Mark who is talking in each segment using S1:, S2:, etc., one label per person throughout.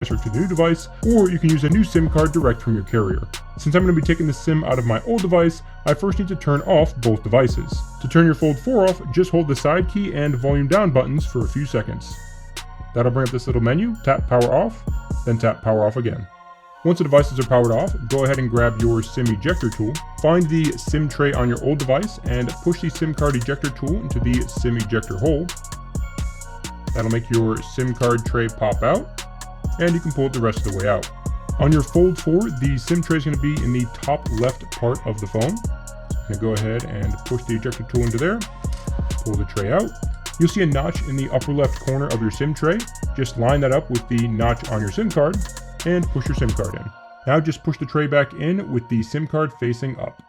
S1: to the new device, or you can use a new SIM card direct from your carrier. Since I'm going to be taking the SIM out of my old device, I first need to turn off both devices. To turn your Fold 4 off, just hold the side key and volume down buttons for a few seconds. That'll bring up this little menu. Tap power off, then tap power off again. Once the devices are powered off, go ahead and grab your SIM ejector tool. Find the SIM tray on your old device and push the SIM card ejector tool into the SIM ejector hole. That'll make your SIM card tray pop out, and you can pull it the rest of the way out. On your Fold 4, the SIM tray is going to be in the top left part of the phone. I'm going to go ahead and push the ejector tool into there, pull the tray out. You'll see a notch in the upper left corner of your SIM tray. Just line that up with the notch on your SIM card and push your SIM card in. Now just push the tray back in with the SIM card facing up.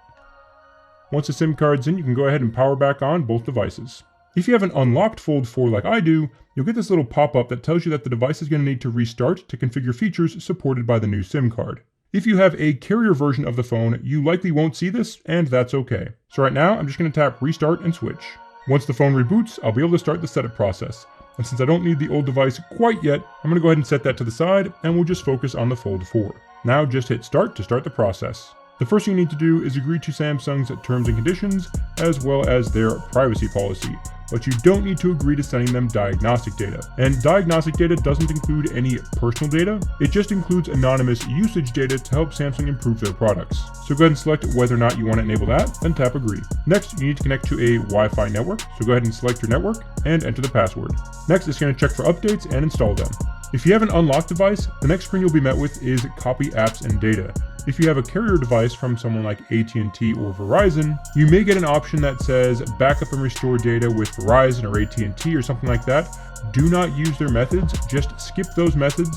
S1: Once the SIM card's in, you can go ahead and power back on both devices. If you have an unlocked Fold 4 like I do, you'll get this little pop-up that tells you that the device is going to need to restart to configure features supported by the new SIM card. If you have a carrier version of the phone, you likely won't see this, and that's okay. So right now, I'm just going to tap restart and switch. Once the phone reboots, I'll be able to start the setup process. And since I don't need the old device quite yet, I'm going to go ahead and set that to the side, and we'll just focus on the Fold 4. Now just hit start to start the process. The first thing you need to do is agree to Samsung's terms and conditions, as well as their privacy policy. But you don't need to agree to sending them diagnostic data. And diagnostic data doesn't include any personal data, it just includes anonymous usage data to help Samsung improve their products. So go ahead and select whether or not you want to enable that, then tap agree. Next, you need to connect to a Wi-Fi network, so go ahead and select your network and enter the password. Next, it's going to check for updates and install them. If you have an unlocked device, the next screen you'll be met with is copy apps and data. If you have a carrier device from someone like AT&T or Verizon, you may get an option that says backup and restore data with Verizon or AT&T or something like that. Do not use their methods, just skip those methods